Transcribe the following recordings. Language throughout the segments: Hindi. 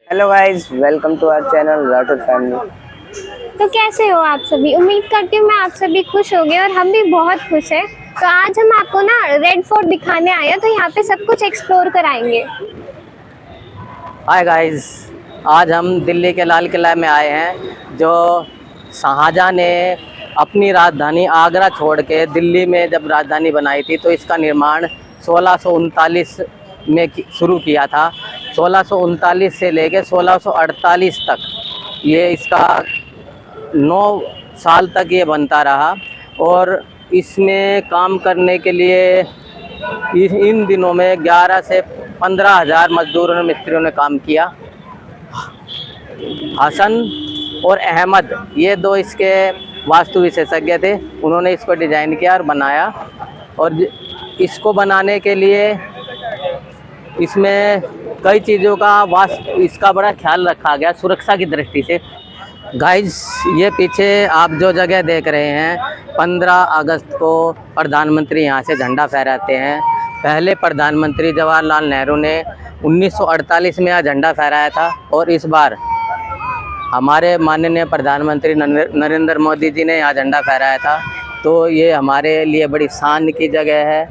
Hello guys, welcome to our channel Rathore family. तो कैसे हो आप सभी। उम्मीद करती हूँ मैं आप सभी खुश होंगे और हम भी बहुत खुश हैं। तो आज हम आपको ना रेड फोर्ट दिखाने आए हैं, तो यहाँ पे सब कुछ एक्सप्लोर कराएंगे। हाय गाइस, आज हम दिल्ली के लाल किला में आए हैं। जो शाहजहाँ ने अपनी राजधानी आगरा छोड़ के दिल्ली में जब राजधानी बनाई थी तो इसका निर्माण 1639 में शुरू किया था। 1639 से लेके 1648 तक ये इसका 9 साल तक ये बनता रहा। और इसमें काम करने के लिए इन दिनों में 11 से 15,000 मजदूरों ने मिस्त्रियों ने काम किया। हसन और अहमद ये दो इसके वास्तु विशेषज्ञ थे। उन्होंने इसको डिज़ाइन किया और बनाया। और इसको बनाने के लिए इसमें कई चीज़ों का इसका बड़ा ख्याल रखा गया सुरक्षा की दृष्टि से। गाइस, ये पीछे आप जो जगह देख रहे हैं, 15 अगस्त को प्रधानमंत्री यहाँ से झंडा फहराते हैं। पहले प्रधानमंत्री जवाहरलाल नेहरू ने 1948 में यहाँ झंडा फहराया था और इस बार हमारे माननीय प्रधानमंत्री नरेंद्र मोदी जी ने यहाँ झंडा फहराया था। तो ये हमारे लिए बड़ी शान की जगह है,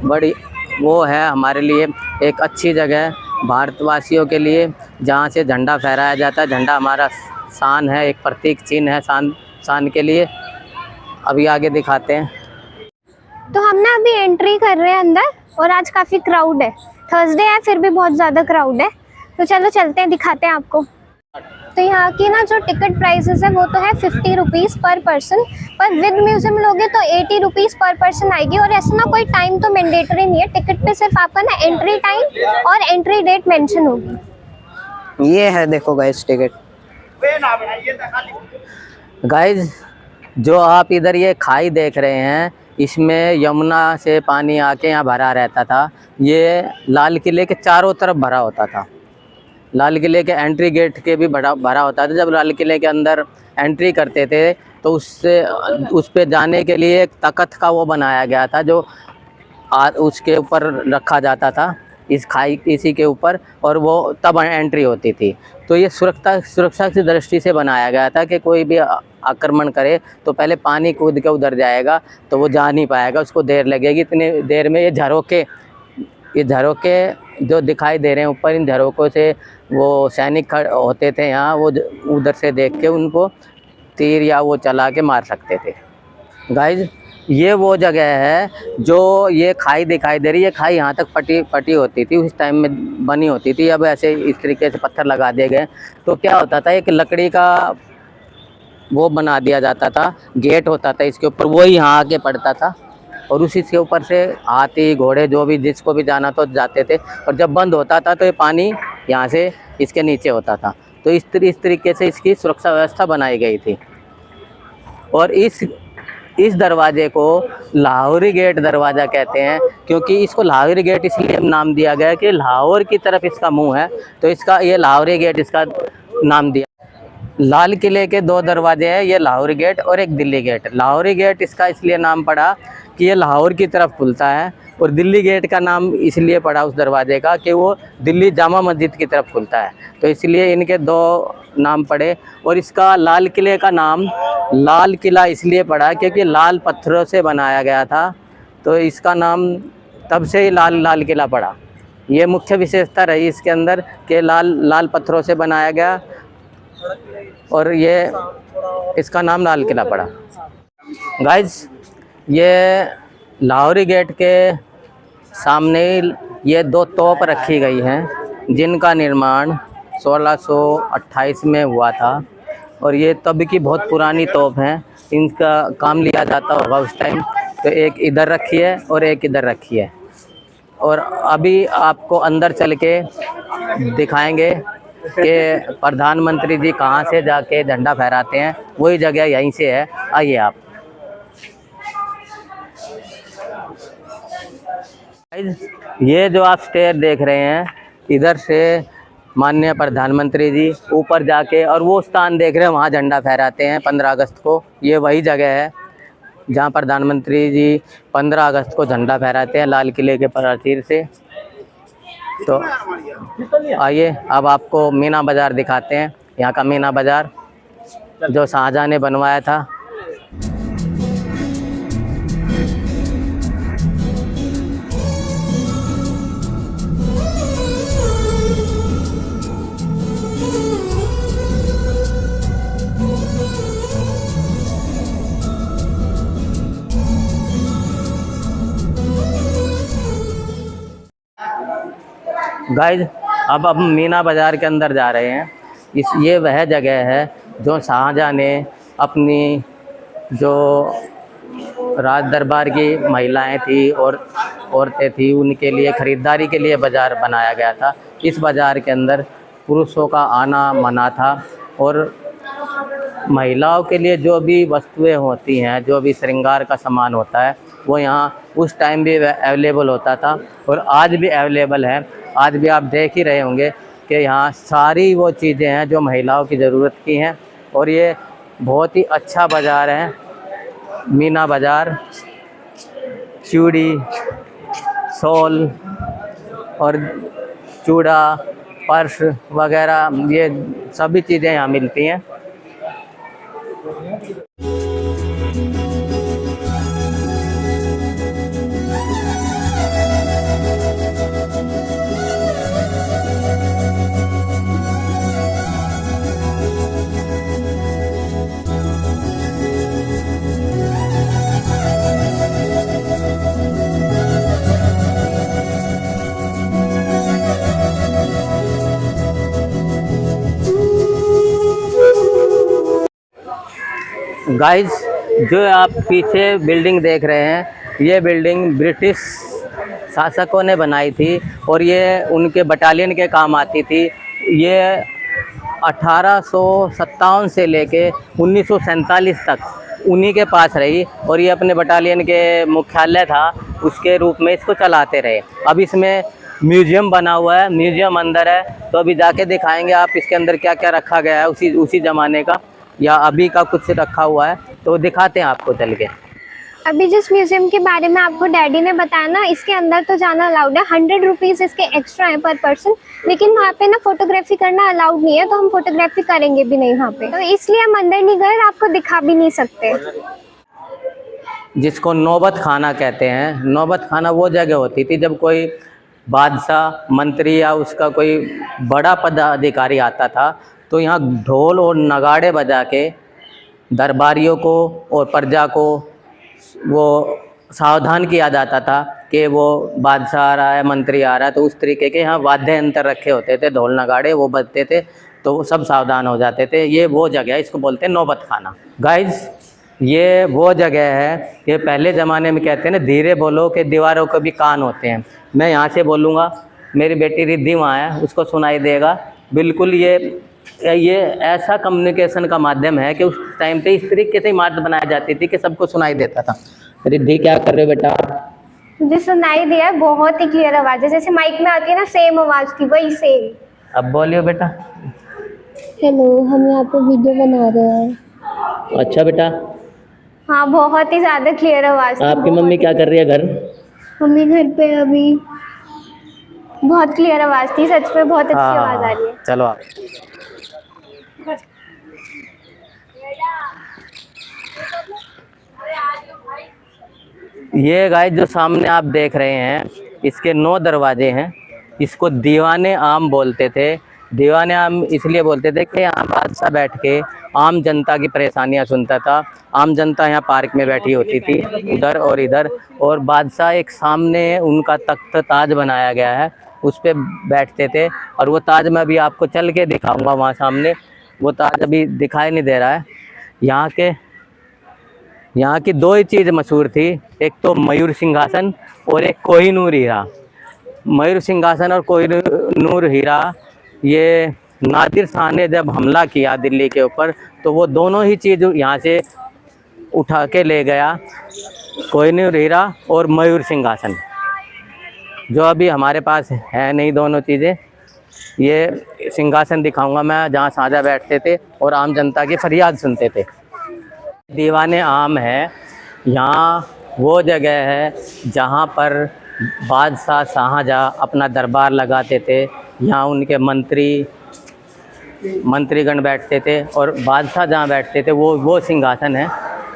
बड़ी वो है हमारे लिए एक अच्छी जगह भारतवासियों के लिए, जहाँ से झंडा फहराया जाता है। झंडा हमारा शान है, एक प्रतीक चिन्ह है शान के लिए। अभी आगे दिखाते हैं। तो हम ना अभी एंट्री कर रहे हैं अंदर, और आज काफ़ी क्राउड है। थर्सडे है, फिर भी बहुत ज़्यादा क्राउड है। तो चलो चलते हैं, दिखाते हैं आपको। तो यहाँ की ना जो टिकट प्राइसेस है वो तो है 50 रुपीज़ पर पर्सन, पर विद म्यूजियम लोगे तो 80 रुपीज़ पर पर्सन आएगी। और ऐसा ना कोई टाइम तो मैंडेटरी नहीं है, टिकट पे सिर्फ आपका ना एंट्री टाइम और एंट्री डेट मेंशन होगी। ये है, देखो गाइस टिकट। गाइज, जो आप इधर ये खाई देख रहे हैं, इसमें यमुना से पानी आके यहाँ भरा रहता था। ये लाल किले के चारों तरफ भरा होता था। लाल किले के एंट्री गेट के भी भरा होता था। जब लाल किले के अंदर एंट्री करते थे तो उस पे जाने के लिए एक तख्त का वो बनाया गया था, जो उसके ऊपर रखा जाता था, इस खाई इसी के ऊपर, और वो तब एंट्री होती थी। तो ये सुरक्षा की दृष्टि से बनाया गया था कि कोई भी आक्रमण करे तो पहले पानी कूद के उधर जाएगा तो वो जा नहीं पाएगा, उसको देर लगेगी। इतनी देर में ये झरोके जो दिखाई दे रहे हैं ऊपर, इन झरोकों से वो सैनिक होते थे यहाँ, वो उधर से देख के उनको तीर या वो चला के मार सकते थे। गाइज, ये वो जगह है जो ये खाई दिखाई दे रही है। खाई यहाँ तक पटी होती थी, उस टाइम में बनी होती थी। अब ऐसे इस तरीके से पत्थर लगा दिए गए। तो क्या होता था, एक लकड़ी का वो बना दिया जाता था, गेट होता था इसके ऊपर, वो यहाँ आके पड़ता था और उसी के ऊपर से हाथी घोड़े जो भी जिसको भी जाना तो जाते थे। और जब बंद होता था तो ये पानी यहाँ से इसके नीचे होता था। तो इस तरीके से इसकी सुरक्षा व्यवस्था बनाई गई थी। और इस दरवाजे को लाहौरी गेट दरवाज़ा कहते हैं, क्योंकि इसको लाहौरी गेट इसलिए नाम दिया गया कि लाहौर की तरफ इसका मुंह है, तो इसका ये लाहौरी गेट इसका नाम दिया। लाल किले के 2 दरवाजे हैं, ये लाहौरी गेट और एक दिल्ली गेट। लाहौरी गेट इसका इसलिए नाम पड़ा कि ये लाहौर की तरफ खुलता है, और दिल्ली गेट का नाम इसलिए पड़ा उस दरवाजे का कि वो दिल्ली जामा मस्जिद की तरफ खुलता है। तो इसलिए इनके 2 नाम पड़े। और इसका लाल किले का नाम लाल किला इसलिए पड़ा क्योंकि लाल पत्थरों से बनाया गया था, तो इसका नाम तब से ही लाल किला पड़ा। ये मुख्य विशेषता रही इसके अंदर कि लाल पत्थरों से बनाया गया, और ये इसका नाम लाल किला पड़ा। गाइज, ये लाहौरी गेट के सामने ये 2 तोप रखी गई हैं, जिनका निर्माण 1628 में हुआ था। और ये तब की बहुत पुरानी तोप हैं, इनका काम लिया जाता होगा उस टाइम। तो एक इधर रखी है और एक इधर रखी है। और अभी आपको अंदर चल के दिखाएंगे कि प्रधानमंत्री जी कहाँ से जाके झंडा फहराते हैं। वही जगह यहीं से है, आइए आप। ये जो आप स्टेयर देख रहे हैं, इधर से माननीय प्रधानमंत्री जी ऊपर जाके, और वो स्थान देख रहे हैं वहाँ झंडा फहराते हैं 15 अगस्त को। ये वही जगह है जहाँ प्रधानमंत्री जी 15 अगस्त को झंडा फहराते हैं लाल किले के प्राचीर से। तो आइए अब आपको मीना बाज़ार दिखाते हैं, यहाँ का मीना बाज़ार जो शाहजहाँ ने बनवाया था। गाइज अब हम मीना बाज़ार के अंदर जा रहे हैं। ये वह जगह है जो शाहजहाँ ने अपनी जो राज दरबार की महिलाएं थी और औरतें थी उनके लिए ख़रीदारी के लिए बाज़ार बनाया गया था। इस बाज़ार के अंदर पुरुषों का आना मना था और महिलाओं के लिए जो भी वस्तुएं होती हैं, जो भी श्रृंगार का सामान होता है, वो यहाँ उस टाइम भी अवेलेबल होता था और आज भी अवेलेबल है। आज भी आप देख ही रहे होंगे कि यहाँ सारी वो चीज़ें हैं जो महिलाओं की ज़रूरत की हैं और ये बहुत ही अच्छा बाज़ार है मीना बाज़ार। चूड़ी, शॉल और चूड़ा, पर्स वगैरह ये सभी चीज़ें यहाँ मिलती हैं। गाइस जो आप पीछे बिल्डिंग देख रहे हैं, ये बिल्डिंग ब्रिटिश शासकों ने बनाई थी और ये उनके बटालियन के काम आती थी। ये 1857 से लेके 1947 तक उन्हीं के पास रही और ये अपने बटालियन के मुख्यालय था, उसके रूप में इसको चलाते रहे। अब इसमें म्यूज़ियम बना हुआ है, म्यूज़ियम अंदर है, तो अभी जाके दिखाएंगे आप इसके अंदर क्या क्या रखा गया है, उसी ज़माने का या अभी का कुछ रखा हुआ है, तो दिखाते हैं आपको चल के। अभी जिस म्यूजियम के बारे में आपको डैडी ने बताया ना, इसके अंदर तो जाना अलाउड है। 100 रुपीज़ इसके एक्स्ट्रा है पर पर्सन, लेकिन वहाँ पे ना फोटोग्राफी करना अलाउड नहीं है, तो हम फोटोग्राफी करेंगे भी नहीं वहाँ पे, तो इसलिए हम अंदर नहीं गए, आपको दिखा भी नहीं सकते। जिसको नौबत खाना कहते हैं। नौबत खाना वो जगह होती थी जब कोई बादशाह, मंत्री या उसका कोई बड़ा पदाधिकारी आता था, तो यहाँ ढोल और नगाड़े बजा के दरबारियों को और प्रजा को वो सावधान किया जाता था कि वो बादशाह आ रहा है, मंत्री आ रहा है। तो उस तरीके के यहाँ वाद्य यंत्र रखे होते थे, ढोल नगाड़े वो बजते थे, तो वो सब सावधान हो जाते थे। ये वो जगह है, इसको बोलते हैं नौबत खाना। गाइज ये वो जगह है कि पहले ज़माने में कहते हैं ना, धीरे बोलो कि दीवारों के भी कान होते हैं। मैं यहाँ से बोलूँगा, मेरी बेटी रिद्धि वहाँ है, उसको सुनाई देगा बिल्कुल। ये ऐसा कम्युनिकेशन का माध्यम है कि उस टाइम पे इस तरीके से इमारत बनाई जाती थी कि सबको सुनाई देता था। रिद्धि क्या कर रहे हो बेटा? मुझे सुनाई दिया, बहुत ही क्लियर आवाज़ है, जैसे माइक में आती है ना, सेम आवाज़ थी, वही सेम। अब बोलियो बेटा। हेलो, हम यहाँ पे वीडियो बना रहे हैं। अच्छा बेटा। हाँ, बहुत ही ज़्यादा क्लियर आवाज़। आपकी मम्मी क्या कर रही है घर? मम्मी घर पे अभी। बहुत क्लियर आवाज़ थी, सच में बहुत अच्छी आवाज़ आ रही है। चलो आप। ये गाइस जो सामने आप देख रहे हैं, इसके 9 दरवाजे हैं। इसको दीवाने आम बोलते थे। दीवाने आम इसलिए बोलते थे कि यहाँ बादशाह बैठ के आम जनता की परेशानियाँ सुनता था। आम जनता यहाँ पार्क में बैठी होती थी, उधर और इधर, और बादशाह एक सामने उनका तख्त ताज बनाया गया है, उस पर बैठते थे। और वो ताज मैं अभी आपको चल के दिखाऊंगा, वहाँ सामने वो ताज अभी दिखाई नहीं दे रहा है। यहाँ की 2 ही चीज़ मशहूर थी, एक तो मयूर सिंहासन और एक कोहिनूर हीरा। मयूर सिंहासन और कोहिनूर हीरा ये नादिर शाह ने जब हमला किया दिल्ली के ऊपर, तो वो दोनों ही चीज़ यहाँ से उठा के ले गया, कोहिनूर हीरा और मयूर सिंहासन, जो अभी हमारे पास है नहीं दोनों चीज़ें। ये सिंहासन दिखाऊंगा मैं जहाँ शाहजहाँ बैठते थे और आम जनता की फरियाद सुनते थे। दीवाने आम है, यहाँ वो जगह है जहाँ पर बादशाह शाहजहाँ अपना दरबार लगाते थे। यहाँ उनके मंत्रीगण बैठते थे और बादशाह जहाँ बैठते थे वो सिंहासन है।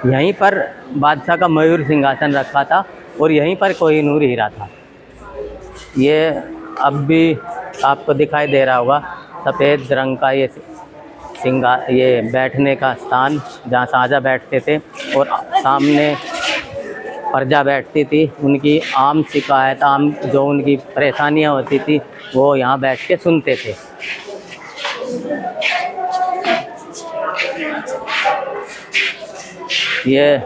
यहीं पर बादशाह का मयूर सिंहासन रखा था और यहीं पर कोहिनूर हीरा था। ये अब भी आपको दिखाई दे रहा होगा सफ़ेद रंग का ये बैठने का स्थान जहाँ शाहजहाँ बैठते थे और सामने प्रजा बैठती थी। उनकी आम शिकायत जो उनकी परेशानियाँ होती थी वो यहाँ बैठ के सुनते थे। ये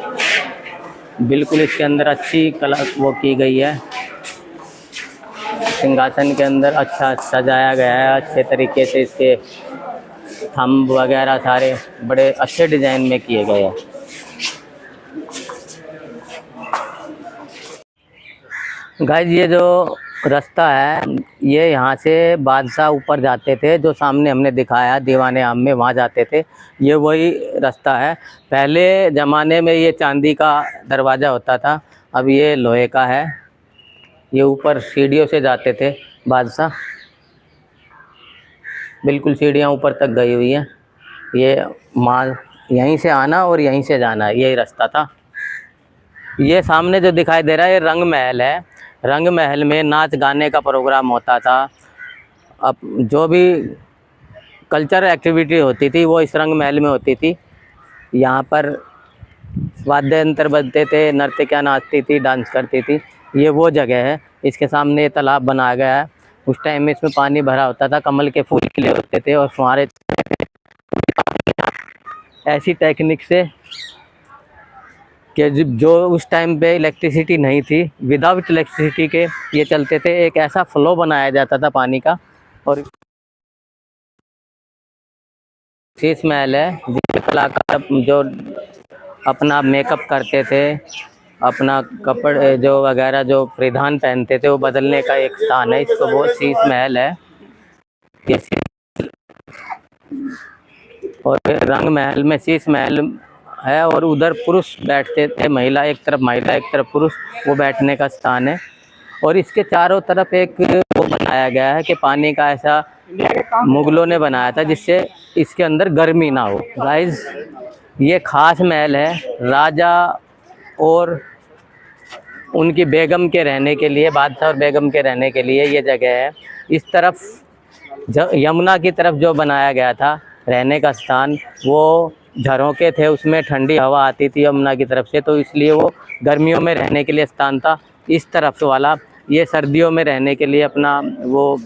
बिल्कुल इसके अंदर अच्छी कला वो की गई है। सिंहासन के अंदर अच्छा सजाया गया है, अच्छे तरीके से इसके थंब वगैरह सारे बड़े अच्छे डिज़ाइन में किए गए हैं। गाइस ये जो रास्ता है ये यहाँ से बादशाह ऊपर जाते थे, जो सामने हमने दिखाया दीवाने आम में, वहाँ जाते थे। ये वही रास्ता है। पहले ज़माने में ये चांदी का दरवाज़ा होता था, अब ये लोहे का है। ये ऊपर सीढ़ियों से जाते थे बादशाह, बिल्कुल सीढ़ियाँ ऊपर तक गई हुई हैं। ये यहीं से आना और यहीं से जाना, यही रास्ता था। ये सामने जो दिखाई दे रहा है ये रंग महल है। रंग महल में नाच गाने का प्रोग्राम होता था। अब जो भी कल्चरल एक्टिविटी होती थी वो इस रंग महल में होती थी। यहाँ पर वाद्य यंत्र बजते थे, नर्तकियाँ नाचती थी, डांस करती थी। ये वो जगह है। इसके सामने ये तालाब बनाया गया है। उस टाइम में इसमें पानी भरा होता था, कमल के फूल खिले होते थे और फुहारे ऐसी टेक्निक से कि जो उस टाइम पे इलेक्ट्रिसिटी नहीं थी, विदाउट इलेक्ट्रिसिटी के ये चलते थे। एक ऐसा फ्लो बनाया जाता था पानी का। और शीश महल है जिसमें कलाकार जो अपना मेकअप करते थे, अपना कपड़े जो वगैरह जो परिधान पहनते थे वो बदलने का एक स्थान है। इसको वो शीश महल है। और रंग महल में शीश महल है और उधर पुरुष बैठते थे, महिला एक तरफ पुरुष, वो बैठने का स्थान है। और इसके चारों तरफ एक वो बनाया गया है कि पानी का ऐसा मुगलों ने बनाया था जिससे इसके अंदर गर्मी ना हो। गाइस ये खास महल है। राजा और उनकी बेगम के रहने के लिए, बादशाह और बेगम के रहने के लिए ये जगह है। इस तरफ यमुना की तरफ जो बनाया गया था रहने का स्थान, वो झरोखे थे, उसमें ठंडी हवा आती थी यमुना की तरफ से, तो इसलिए वो गर्मियों में रहने के लिए स्थान था। इस तरफ वाला ये सर्दियों में रहने के लिए अपना वो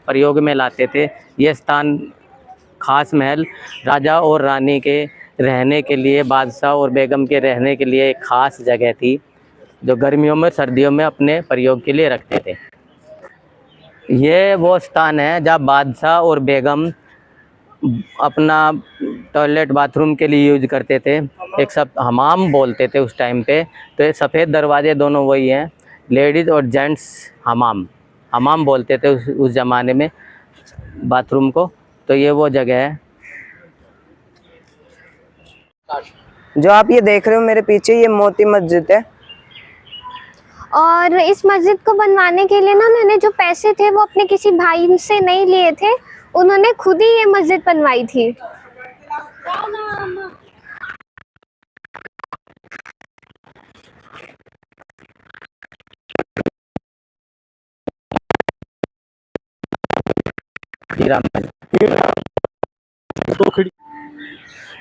प्रयोग में लाते थे। ये स्थान खास महल राजा और रानी के रहने के लिए, बादशाह और बेगम के रहने के लिए एक ख़ास जगह थी जो गर्मियों में सर्दियों में अपने प्रयोग के लिए रखते थे। ये वो स्थान है जहाँ बादशाह और बेगम अपना टॉयलेट बाथरूम के लिए यूज करते थे। एक सब हमाम बोलते थे उस टाइम पे। तो ये सफ़ेद दरवाजे दोनों वही हैं, लेडीज़ और जेंट्स हमाम बोलते थे उस ज़माने में बाथरूम को। तो ये वो जगह है। जो आप ये देख रहे हो मेरे पीछे, ये मोती मस्जिद है। और इस मस्जिद को बनवाने के लिए ना उन्होंने जो पैसे थे वो अपने किसी भाई से नहीं लिए थे, उन्होंने खुद ही ये मस्जिद बनवाई थी।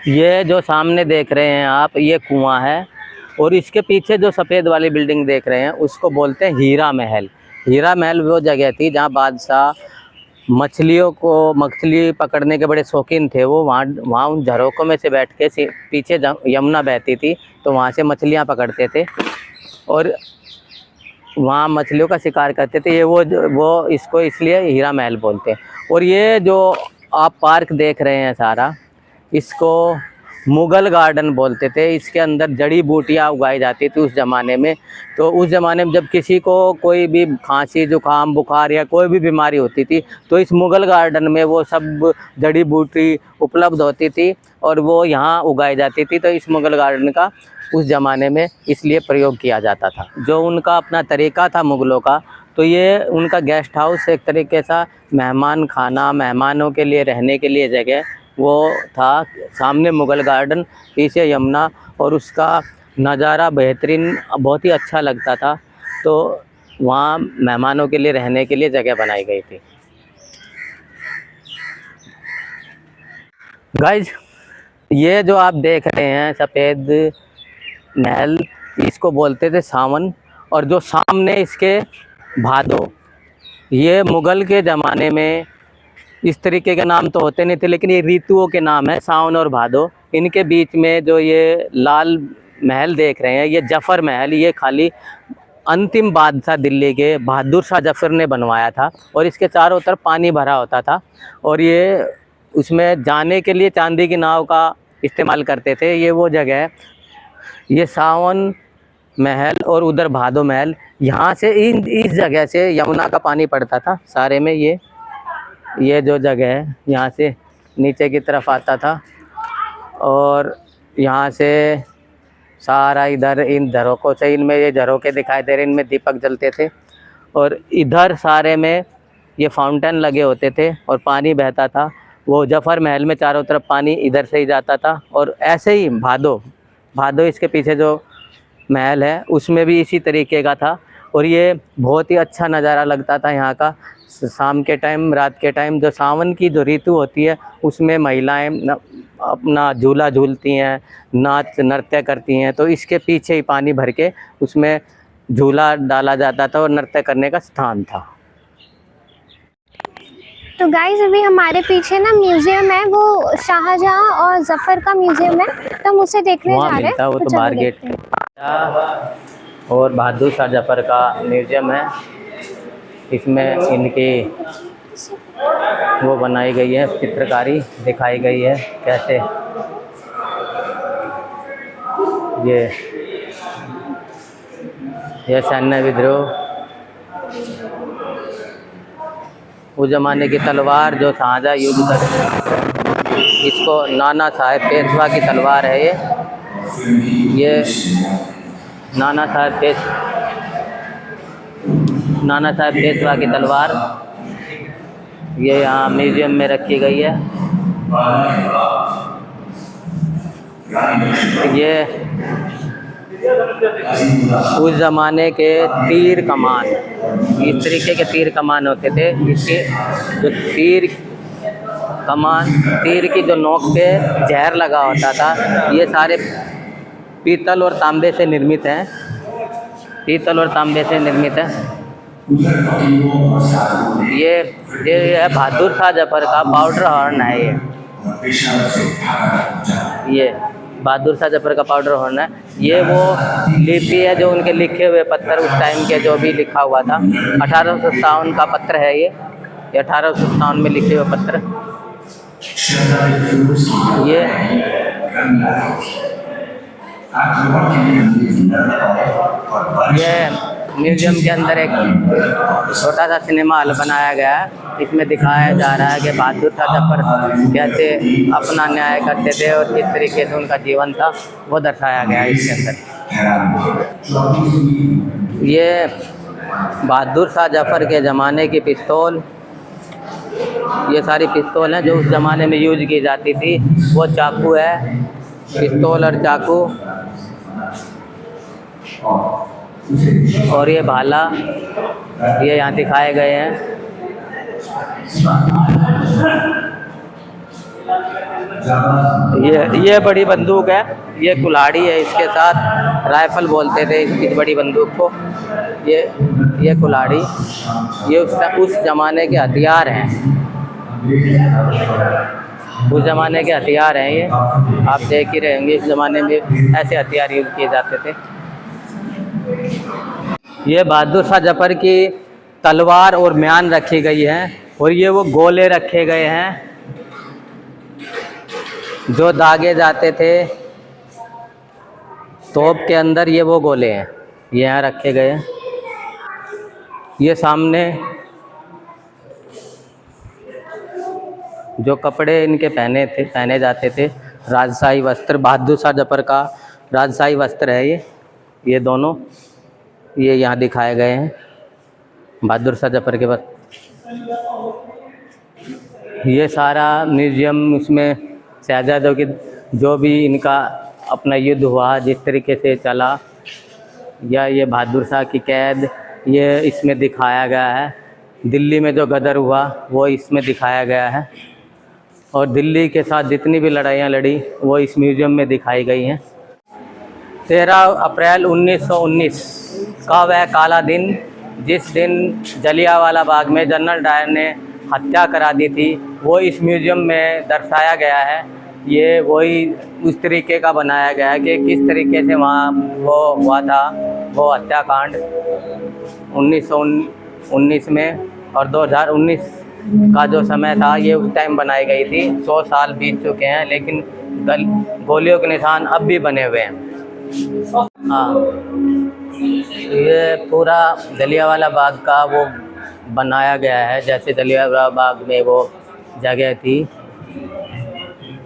ये जो सामने देख रहे हैं आप, ये कुआं है और इसके पीछे जो सफ़ेद वाली बिल्डिंग देख रहे हैं उसको बोलते हैं हीरा महल। हीरा महल वो जगह थी जहाँ बादशाह मछली पकड़ने के बड़े शौकीन थे। वो वहाँ उन झरोकों में से बैठ के, पीछे यमुना बहती थी तो वहाँ से मछलियाँ पकड़ते थे और वहाँ मछलियों का शिकार करते थे। ये वो इसको इसलिए हीरा महल बोलते हैं। और ये जो आप पार्क देख रहे हैं सारा, इसको मुगल गार्डन बोलते थे। इसके अंदर जड़ी बूटियाँ उगाई जाती थी उस ज़माने में। तो उस ज़माने में जब किसी को कोई भी खांसी जुकाम बुखार या कोई भी बीमारी होती थी तो इस मुगल गार्डन में वो सब जड़ी बूटी उपलब्ध होती थी और वो यहाँ उगाई जाती थी। तो इस मुगल गार्डन का उस ज़माने में इसलिए प्रयोग किया जाता था। जो उनका अपना तरीका था मुग़लों का, तो ये उनका गेस्ट हाउस एक तरीके सा मेहमान खाना, मेहमानों के लिए रहने के लिए जगह वो था। सामने मुग़ल गार्डन, पीछे यमुना और उसका नज़ारा बेहतरीन, बहुत ही अच्छा लगता था। तो वहाँ मेहमानों के लिए रहने के लिए जगह बनाई गई थी। गाइज, ये जो आप देख रहे हैं सफ़ेद महल, इसको बोलते थे सावन। और जो सामने इसके भादो, ये मुग़ल के ज़माने में इस तरीके के नाम तो होते नहीं थे, लेकिन ये ऋतुओं के नाम है सावन और भादो। इनके बीच में जो ये लाल महल देख रहे हैं, ये जफ़र महल, ये खाली अंतिम बादशाह दिल्ली के बहादुर शाह जफ़र ने बनवाया था। और इसके चारों तरफ पानी भरा होता था और ये उसमें जाने के लिए चांदी की नाव का इस्तेमाल करते थे। ये वो जगह है, ये सावन महल और उधर भादो महल। यहाँ से इस जगह से यमुना का पानी पड़ता था सारे में। ये जो जगह है यहाँ से नीचे की तरफ आता था और यहाँ से सारा इधर इन झरोकों से, इनमें ये झरोके दिखाई दे रहे, इनमें दीपक जलते थे। और इधर सारे में ये फाउंटेन लगे होते थे और पानी बहता था। वो जफ़र महल में चारों तरफ पानी इधर से ही जाता था। और ऐसे ही भादो इसके पीछे जो महल है उसमें भी इसी तरीके का था। और ये बहुत ही अच्छा नज़ारा लगता था यहाँ का। शाम के टाइम, रात के टाइम, जो सावन की जो ऋतु होती है उसमें महिलाएं अपना झूला झूलती हैं, नाच नृत्य करती हैं। तो इसके पीछे ही पानी भर के उसमें झूला डाला जाता था और नृत्य करने का स्थान था। तो गाइस, अभी हमारे पीछे ना म्यूजियम है, वो शाहजहां और जफर का म्यूजियम है, तो हम उसे देखने जा रहे हैं। वो तो बाहर गेट और बहादुर शाह जफर का म्यूजियम है। इसमें इनकी वो बनाई गई है, चित्रकारी दिखाई गई है कैसे ये सैन्य विद्रोह, उस ज़माने की तलवार जो शाहजहां युद्ध कर, इसको नाना साहेब पेशवा की तलवार है। ये नाना साहेब पेशवा की तलवार ये यहाँ म्यूजियम में रखी गई है। ये उस ज़माने के तीर कमान, इस तरीके के तीर कमान होते थे। इसके जो तीर की जो नोक पे जहर लगा होता था, ये सारे पीतल और तांबे से निर्मित हैं। ये है बहादुर शाह जफर का पाउडर हॉर्न है। ये बहादुर शाह जफर का पाउडर हॉर्न है। ये वो लिपि है जो उनके लिखे हुए पत्थर, उस टाइम के जो भी लिखा हुआ था। 1857 का पत्र है ये 1857 में लिखे हुए पत्र। ये म्यूजियम के अंदर एक छोटा सा सिनेमा हॉल बनाया गया है। इसमें दिखाया जा रहा है कि बहादुर शाह जफर कैसे अपना न्याय करते थे और किस तरीके से उनका जीवन था, वो दर्शाया गया है इसके अंदर। ये बहादुर शाह जफर के ज़माने की पिस्तौल, ये सारी पिस्तौल हैं जो उस ज़माने में यूज की जाती थी। वो चाकू है, पिस्तौल और चाकू, और ये भाला, ये यहाँ दिखाए गए हैं। ये बड़ी बंदूक है, ये कुल्हाड़ी है, इसके साथ राइफल बोलते थे इस बड़ी बंदूक को। ये कुल्हाड़ी, ये उस ज़माने के हथियार हैं, उस ज़माने के हथियार हैं। ये आप देख ही रहेंगे, इस ज़माने में ऐसे हथियार यूज़ किए जाते थे। ये बहादुर शाह जफर की तलवार और म्यान रखी गई है और ये वो गोले रखे गए हैं। जो दागे जाते थे तोप के अंदर, ये वो गोले हैं, ये यहाँ रखे गए हैं। ये सामने जो कपड़े इनके पहने जाते थे, राजशाही वस्त्र, बहादुर शाह जफर का राजशाही वस्त्र है ये दोनों, ये यहाँ दिखाए गए हैं बहादुर शाह जफर के वस्त्र। ये सारा म्यूजियम, इसमें शहजादों की जो भी इनका अपना युद्ध हुआ, जिस तरीके से चला, या ये बहादुर शाह की कैद, ये इसमें दिखाया गया है। दिल्ली में जो गदर हुआ वो इसमें दिखाया गया है, और दिल्ली के साथ जितनी भी लड़ाइयाँ लड़ी वो इस म्यूज़ियम में दिखाई गई हैं। 13 अप्रैल 1919 का वह काला दिन, जिस दिन जलियांवाला बाग में जनरल डायर ने हत्या करा दी थी, वो इस म्यूज़ियम में दर्शाया गया है। ये वही उस तरीके का बनाया गया है कि किस तरीके से वहाँ वो हुआ था, वो हत्याकांड 1919 में। और 2019 का जो समय था, ये उस टाइम बनाई गई थी। 100 साल बीत चुके हैं, लेकिन गोलियों के निशान अब भी बने हुए हैं। हाँ, ये पूरा जलियांवाला बाग का वो बनाया गया है, जैसे जलियांवाला बाग में वो जगह थी,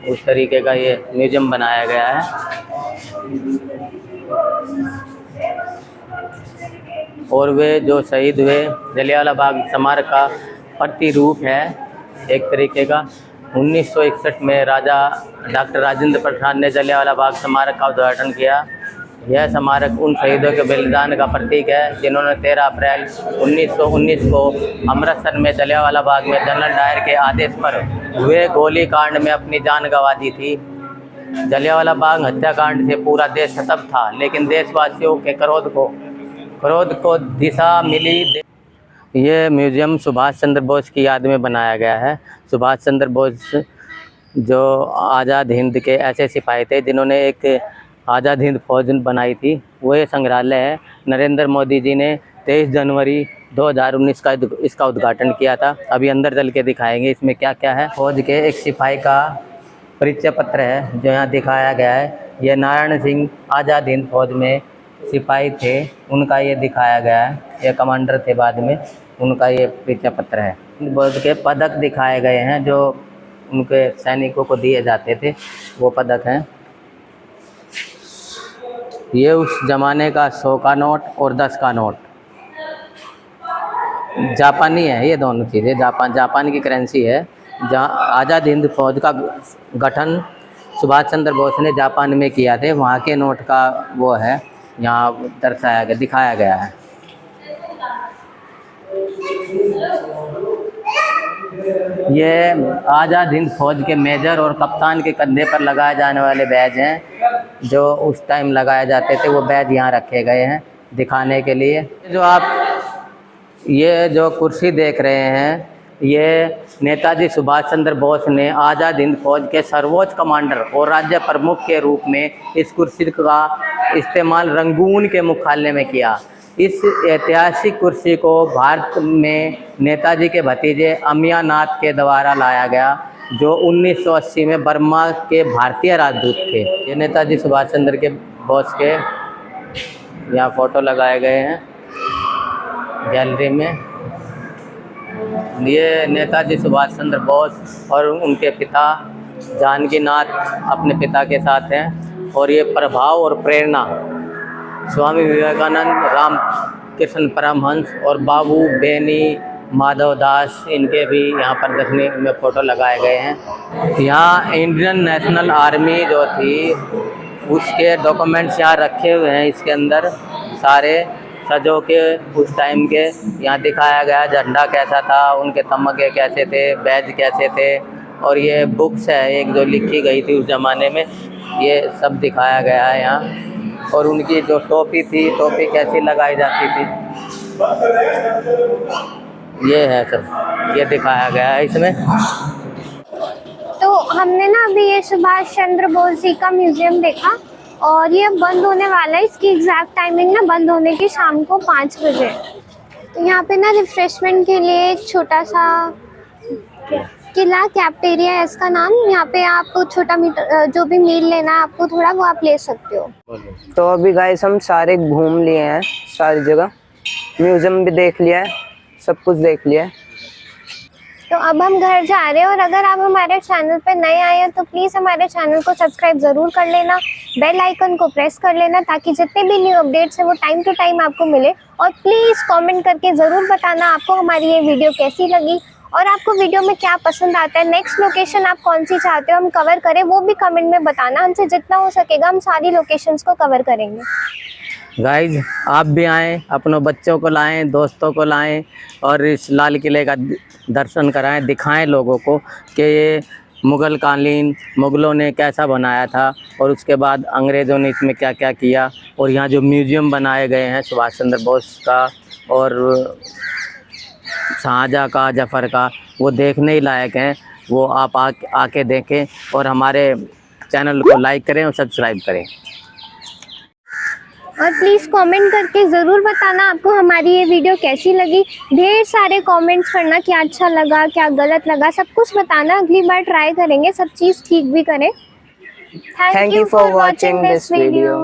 उस तरीके का ये म्यूज़ियम बनाया गया है। और वे जो शहीद हुए, जलियांवाला बाग स्मारक का प्रतिरूप है एक तरीके का। 1961 में राजा डॉक्टर राजेंद्र प्रसाद ने जलियांवाला बाग स्मारक का उद्घाटन किया। यह स्मारक उन शहीदों के बलिदान का प्रतीक है जिन्होंने 13 अप्रैल 1919 को अमृतसर में जलियांवाला बाग में जनरल डायर के आदेश पर हुए गोलीकांड में अपनी जान गंवा दी थी। जलियांवाला बाग हत्याकांड से पूरा देश सतर्क था, लेकिन देशवासियों के क्रोध को दिशा मिली। ये म्यूज़ियम सुभाष चंद्र बोस की याद में बनाया गया है। सुभाष चंद्र बोस जो आज़ाद हिंद के ऐसे सिपाही थे जिन्होंने एक आज़ाद हिंद फौज बनाई थी, वो ये संग्रहालय है। नरेंद्र मोदी जी ने 23 जनवरी 2019 का इसका उद्घाटन किया था। अभी अंदर चल के दिखाएंगे इसमें क्या क्या है। फौज के एक सिपाही का परिचय पत्र है जो यहाँ दिखाया गया है। ये नारायण सिंह आज़ाद हिंद फौज में सिपाही थे, उनका ये दिखाया गया है। ये कमांडर थे बाद में, उनका ये परिचय पत्र है। फौज के पदक दिखाए गए हैं जो उनके सैनिकों को दिए जाते थे, वो पदक हैं। ये उस ज़माने का 100 का नोट और 10 का नोट जापानी है। ये दोनों चीज़ें जापान की करेंसी है। जहाँ आज़ाद हिंद फौज का गठन सुभाष चंद्र बोस ने जापान में किया थे, वहाँ के नोट का वो है, यहाँ दर्शाया गया, दिखाया गया है। ये आज़ाद हिंद फौज के मेजर और कप्तान के कंधे पर लगाए जाने वाले बैज हैं जो उस टाइम लगाए जाते थे। वो बैज यहाँ रखे गए हैं दिखाने के लिए। जो आप ये जो कुर्सी देख रहे हैं, ये नेताजी सुभाष चंद्र बोस ने आज़ाद हिंद फौज के सर्वोच्च कमांडर और राज्य प्रमुख के रूप में इस कुर्सी का इस्तेमाल रंगून के मुख्यालय में किया। इस ऐतिहासिक कुर्सी को भारत में नेताजी के भतीजे अमियानाथ के द्वारा लाया गया, जो 1980 में बर्मा के भारतीय राजदूत थे। ये नेताजी सुभाष चंद्र के बोस के यहाँ फ़ोटो लगाए गए हैं गैलरी में। ये नेताजी सुभाष चंद्र बोस और उनके पिता जानकीनाथ अपने पिता के साथ हैं। और ये प्रभाव और प्रेरणा स्वामी विवेकानंद, राम कृष्ण परमहंस और बाबू बेनी माधव दास, इनके भी यहाँ प्रदर्शनी में फ़ोटो लगाए गए हैं। यहाँ इंडियन नेशनल आर्मी जो थी उसके डॉक्यूमेंट्स यहाँ रखे हुए हैं। इसके अंदर सारे सजो के उस टाइम के यहाँ दिखाया गया, झंडा कैसा था, उनके तमगे कैसे थे, बैज कैसे थे। और ये बुक्स है एक जो लिखी गई थी उस ज़माने में, ये सब दिखाया गया है यहाँ। और उनकी जो टोपी थी, टोपी कैसी लगाई जाती थी, ये है सब, ये दिखाया गया है इसमें। तो हमने ना अभी ये सुभाष चंद्र बोस जी का म्यूजियम देखा और ये बंद होने वाला है। इसकी एग्जैक्ट टाइमिंग ना बंद होने की शाम को 5 बजे। तो यहाँ पे ना रिफ्रेशमेंट के लिए एक छोटा सा किला कैफेटेरिया है इसका नाम। यहाँ पे आप छोटा मीटर जो भी मील लेना है आपको थोड़ा, वो आप ले सकते हो। तो अभी गाइस हम सारे घूम लिए हैं, सारी जगह म्यूजियम भी देख लिया है, सब कुछ देख लिया है। तो अब हम घर जा रहे हैं, और अगर आप हमारे चैनल पर नए आए हैं तो प्लीज़ हमारे चैनल को सब्सक्राइब ज़रूर कर लेना, बेल आइकन को प्रेस कर लेना, ताकि जितने भी न्यू अपडेट्स हैं वो टाइम टू टाइम आपको मिले। और प्लीज़ कमेंट करके ज़रूर बताना आपको हमारी ये वीडियो कैसी लगी, और आपको वीडियो में क्या पसंद आता है, नेक्स्ट लोकेशन आप कौन सी चाहते हो हम कवर करें, वो भी कमेंट में बताना। हमसे जितना हो सकेगा हम सारी लोकेशंस को कवर करेंगे। गाइज आप भी आएँ, अपनों बच्चों को लाएं, दोस्तों को लाएं, और इस लाल किले का दर्शन कराएं, दिखाएं लोगों को कि ये मुग़ल कालीन मुग़लों ने कैसा बनाया था, और उसके बाद अंग्रेज़ों ने इसमें क्या क्या किया। और यहाँ जो म्यूज़ियम बनाए गए हैं सुभाष चंद्र बोस का और शाहजहाँ का, जफ़र का, वो देखने ही लायक हैं। वो आप आके देखें, और हमारे चैनल को लाइक करें और सब्सक्राइब करें। और प्लीज़ कमेंट करके ज़रूर बताना आपको हमारी ये वीडियो कैसी लगी। ढेर सारे कमेंट्स करना, क्या अच्छा लगा, क्या गलत लगा, सब कुछ बताना। अगली बार ट्राई करेंगे सब चीज़ ठीक भी करें। Thank you for watching this video.